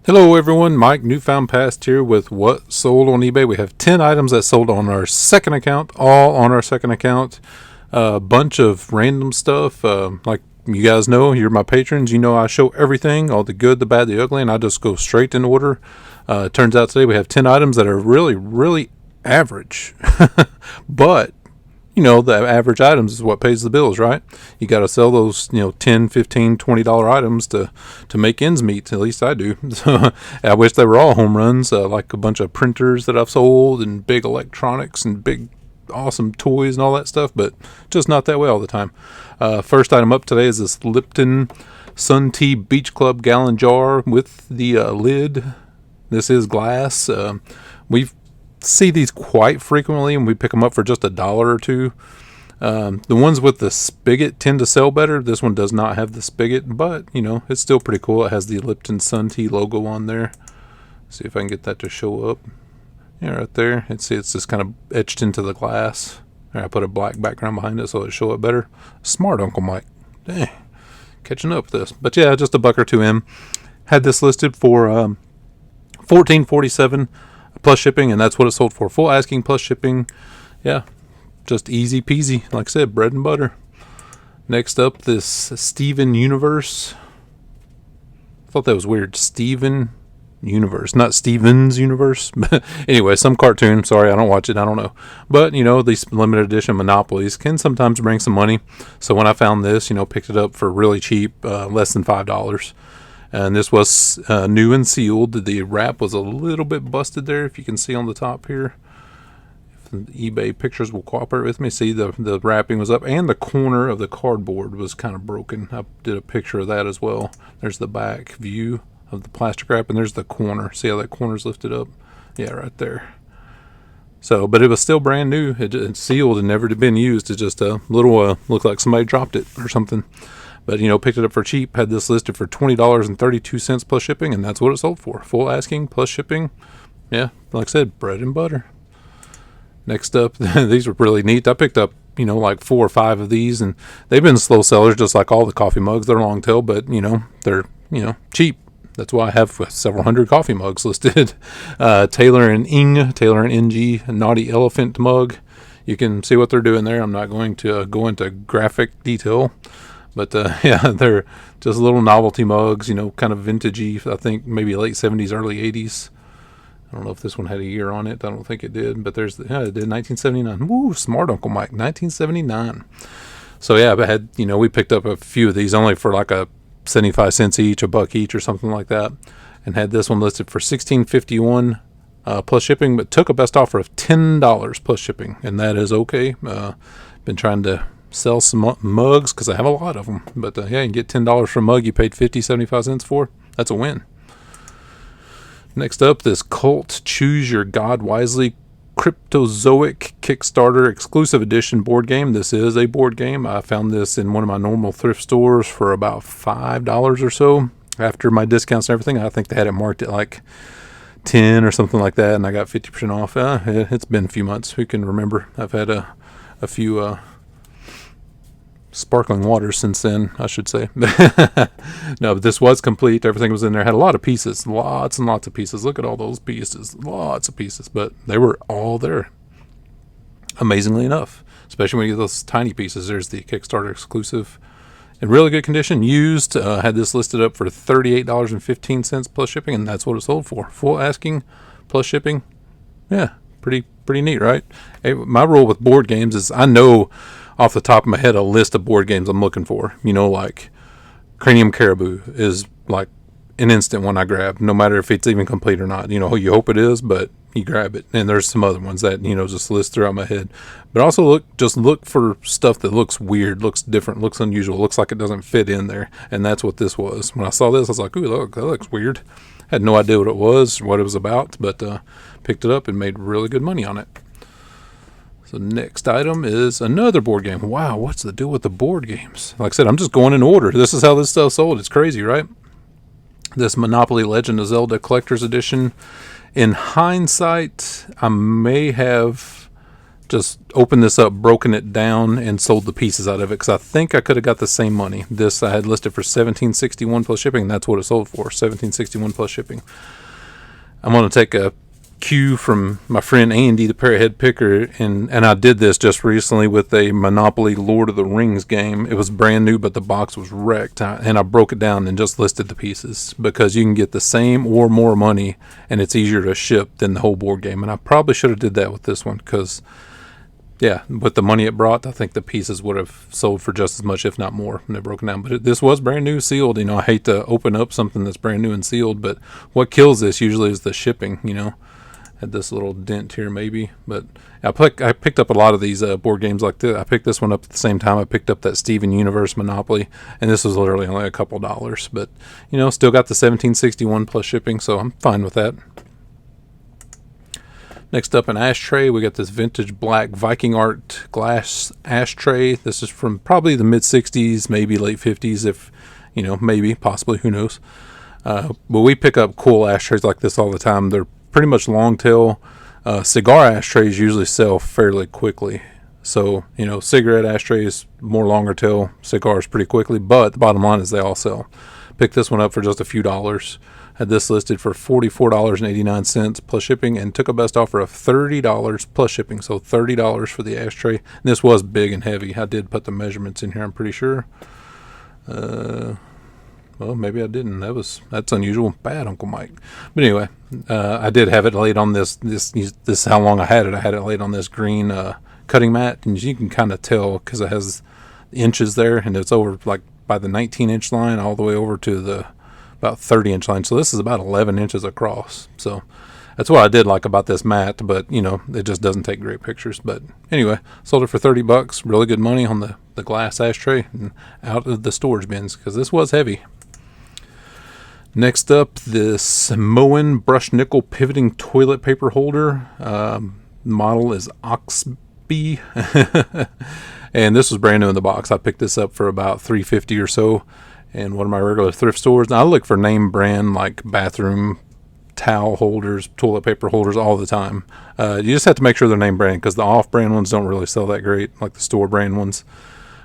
Hello everyone, Mike Newfound Past here with what sold on eBay. We have 10 items that sold on our second account, all on our second account. A bunch of random stuff. Like you guys know, you're my patrons. You know I show everything, all the good, the bad, the ugly, and I just go straight in order. It turns out today we have 10 items that are really average. But you know, the average items is what pays the bills, right? You got to sell those, $10, $15, $20 items to make ends meet. At least I do. So I wish they were all home runs, like a bunch of printers that I've sold and big electronics and big awesome toys and all that stuff, but just not that way all the time. First item up today is this Lipton Sun Tea Beach Club gallon jar with the lid. This is glass. We've see these quite frequently, and we pick them up for just $1 or $2. The ones with the spigot tend to sell better. This one does not have the spigot, but it's still pretty cool. It has the Lipton Sun Tea logo on there. See if I can get that to show up. Yeah, right there. It's just kind of etched into the glass. I put a black background behind it so it'll show it better. Smart Uncle Mike. Dang, catching up with this. But yeah, just $1 or $2 in. Had this listed for $14.47. plus shipping, and that's what it sold for. Full asking plus shipping. Yeah, just easy peasy. Like I said, bread and butter. Next up, this Steven Universe. I thought that was weird. Steven Universe, not Steven's Universe. But anyway, some cartoon. Sorry, I don't watch it. I don't know. But these limited edition monopolies can sometimes bring some money. So when I found this, picked it up for really cheap, less than $5. And this was new and sealed. The wrap was a little bit busted there, if you can see on the top here. If the eBay pictures will cooperate with me, see the wrapping was up, and the corner of the cardboard was kind of broken. I did a picture of that as well. There's the back view of the plastic wrap, and there's the corner. See how that corner's lifted up? Yeah, right there. So, but it was still brand new. It's sealed and never been used. It's just a little, looked like somebody dropped it or something. But, picked it up for cheap, had this listed for $20.32 plus shipping, and that's what it sold for. Full asking plus shipping. Yeah, like I said, bread and butter. Next up, these were really neat. I picked up, like 4 or 5 of these, and they've been slow sellers just like all the coffee mugs. They're long tail, but, they're, cheap. That's why I have several hundred coffee mugs listed. Taylor and NG, Naughty Elephant mug. You can see what they're doing there. I'm not going to go into graphic detail. But, yeah, they're just little novelty mugs, kind of vintagey. I think maybe late 70s, early 80s. I don't know if this one had a year on it. I don't think it did. But it did, 1979. Woo, smart Uncle Mike, 1979. So, yeah, I had, we picked up a few of these only for like a 75 cents each, $1 each or something like that. And had this one listed for $16.51 plus shipping, but took a best offer of $10 plus shipping. And that is okay. Been trying to sell some mugs because I have a lot of them, but yeah, you can get $10 for a mug you paid 75 cents for. That's a win. Next up, this Cult Choose Your God Wisely Cryptozoic Kickstarter exclusive edition board game. This is a board game. I found this in one of my normal thrift stores for about $5 or so. After my discounts and everything, I think they had it marked at like 10 or something like that, and I got 50% off. It's been a few months. Who can remember? I've had a few sparkling water since then, I should say. No, but this was complete. Everything was in there. Had a lot of pieces, lots and lots of pieces. Look at all those pieces, lots of pieces, but they were all there, amazingly enough, especially when you get those tiny pieces. There's the Kickstarter exclusive in really good condition, used. Had this listed up for $38.15 plus shipping, and that's what it sold for. Full asking plus shipping. Yeah, pretty neat, right? Hey, my rule with board games is I know off the top of my head a list of board games I'm looking for. Like Cranium Caribou is like an instant one I grab, no matter if it's even complete or not. You hope it is, but you grab it. And there's some other ones that just list throughout my head. But also look for stuff that looks weird, looks different, looks unusual, looks like it doesn't fit in there. And that's what this was. When I saw this, I was like, ooh, look, that looks weird. Had no idea what it was, what it was about, but picked it up and made really good money on it. So next item is another board game. Wow, what's the deal with the board games? Like I said, I'm just going in order. This is how this stuff sold. It's crazy, right? This Monopoly Legend of Zelda Collector's Edition. In hindsight, I may have just opened this up, broken it down, and sold the pieces out of it, because I think I could have got the same money. This I had listed for $17.61 plus shipping, and that's what it sold for, $17.61 plus shipping. I'm going to take a cue from my friend Andy, the Parrothead Picker, and I did this just recently with a Monopoly Lord of the Rings game. It was brand new, but the box was wrecked, and I broke it down and just listed the pieces, because you can get the same or more money, and it's easier to ship than the whole board game. And I probably should have did that with this one, because yeah, with the money it brought, I think the pieces would have sold for just as much, if not more, when they're broken down. But this was brand new, sealed. You know, I hate to open up something that's brand new and sealed, but what kills this usually is the shipping, you know. Had this little dent here maybe, but I picked up a lot of these board games like this. I picked this one up at the same time I picked up that Steven Universe Monopoly, and this was literally only a couple dollars, but you know, still got the $17.61 plus shipping, so I'm fine with that. Next up, an ashtray. We got this vintage black Viking art glass ashtray. This is from probably the mid 60s, maybe late 50s, if you know, maybe, possibly, who knows. But we pick up cool ashtrays like this all the time. They're pretty much long tail. Cigar ashtrays usually sell fairly quickly. So, you know, cigarette ashtrays, more longer tail, cigars pretty quickly, but the bottom line is they all sell. Picked this one up for just a few dollars. Had this listed for $44.89 plus shipping, and took a best offer of $30 plus shipping. So $30 for the ashtray. And this was big and heavy. I did put the measurements in here, I'm pretty sure. Well, maybe I didn't. That's unusual. Bad, Uncle Mike. But anyway, I did have it laid on this. This is how long I had it. I had it laid on this green cutting mat, and you can kind of tell because it has inches there, and it's over like by the 19-inch line all the way over to the about 30-inch line. So this is about 11 inches across. So that's what I did like about this mat, but you know, it just doesn't take great pictures. But anyway, sold it for $30. Really good money on the glass ashtray and out of the storage bins, because this was heavy. Next up, this Moen brushed nickel pivoting toilet paper holder. Model is Oxby. And this was brand new in the box. I picked this up for about $3.50 or so in one of my regular thrift stores. Now, I look for name brand like bathroom towel holders, toilet paper holders all the time. You just have to make sure they're name brand, because the off-brand ones don't really sell that great, like the store brand ones.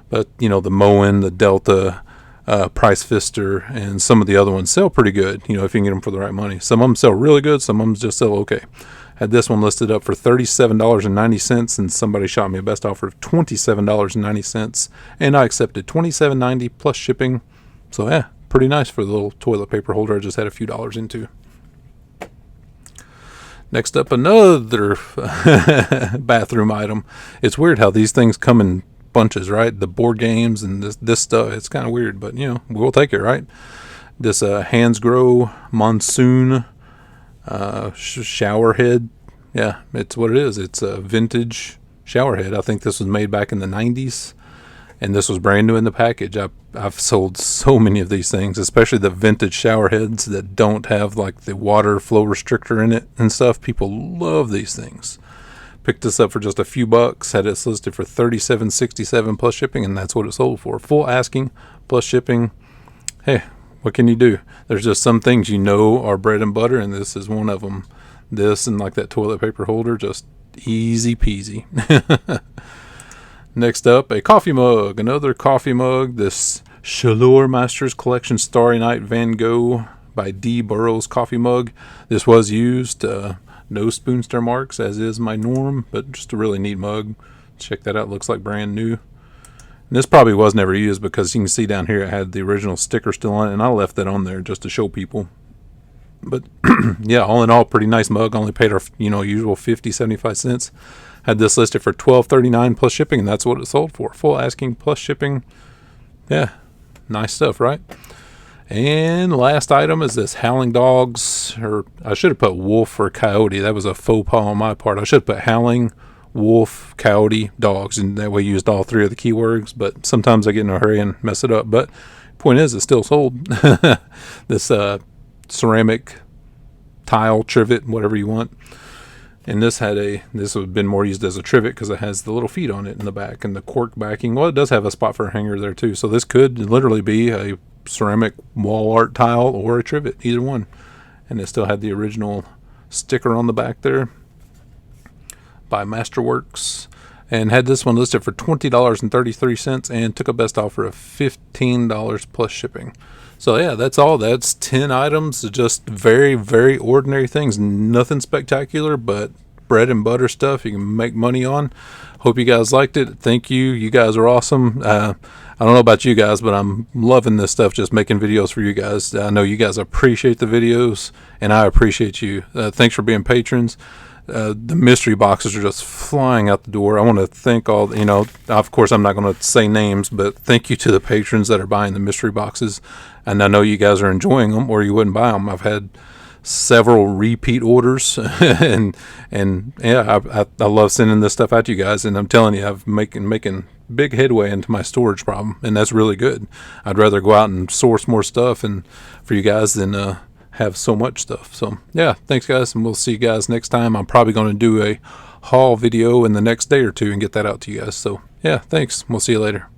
But, you know, the Moen, the Delta, Price Fister, and some of the other ones sell pretty good, you know, if you can get them for the right money. Some of them sell really good, some of them just sell okay. Had this one listed up for $37.90, and somebody shot me a best offer of $27.90, and I accepted $27.90 plus shipping. So yeah, pretty nice for the little toilet paper holder I just had a few dollars into. Next up, another bathroom item. It's weird how these things come in bunches, right? The board games and this stuff, it's kind of weird, but you know, we'll take it, right? This Hansgrohe Monsoon showerhead. Yeah, it's what it is. It's a vintage showerhead. I think this was made back in the 90s, and this was brand new in the package. I've sold so many of these things, especially the vintage showerheads that don't have like the water flow restrictor in it and stuff. People love these things. Picked this up for just a few bucks. Had it listed for $37.67 plus shipping, and that's what it sold for. Full asking plus shipping. Hey, what can you do? There's just some things you know are bread and butter, and this is one of them. This and like that toilet paper holder, just easy peasy. Next up, a coffee mug. Another coffee mug. This Chaleur Masters Collection Starry Night Van Gogh by D. Burroughs coffee mug. This was used. No spoon stir marks, as is my norm, but just a really neat mug. Check that out. Looks like brand new. And this probably was never used, because you can see down here it had the original sticker still on it, and I left that on there just to show people. But yeah, all in all, pretty nice mug. Only paid our usual 50-75 cents. Had this listed for $12.39 plus shipping, and that's what it sold for. Full asking plus shipping. Yeah, nice stuff, right? And last item is this Howling Dogs, or I should have put Wolf or Coyote. That was a faux pas on my part. I should have put Howling, Wolf, Coyote, Dogs, and that way used all three of the keywords. But sometimes I get in a hurry and mess it up. But point is, it's still sold. This ceramic tile trivet, whatever you want. And this would have been more used as a trivet because it has the little feet on it in the back and the cork backing. Well, it does have a spot for a hanger there too. So this could literally be a ceramic wall art tile or a trivet, either one. And it still had the original sticker on the back there by Masterworks. and had this one listed for $20.33 and took a best offer of $15 plus shipping. So yeah, that's all. That's 10 items, just very, very ordinary things. Nothing spectacular, but bread and butter stuff you can make money on. Hope you guys liked it. Thank you. You guys are awesome. I don't know about you guys, but I'm loving this stuff, just making videos for you guys. I know you guys appreciate the videos, and I appreciate you. Thanks for being patrons. The mystery boxes are just flying out the door. I want to thank all, of course I'm not going to say names, but thank you to the patrons that are buying the mystery boxes. And I know you guys are enjoying them, or you wouldn't buy them. I've had several repeat orders, and yeah, I love sending this stuff out to you guys. And I'm telling you, I've making big headway into my storage problem, and that's really good. I'd rather go out and source more stuff and for you guys than have so much stuff. So yeah, thanks guys, and we'll see you guys next time. I'm probably going to do a haul video in the next day or two and get that out to you guys. So yeah, thanks. We'll see you later.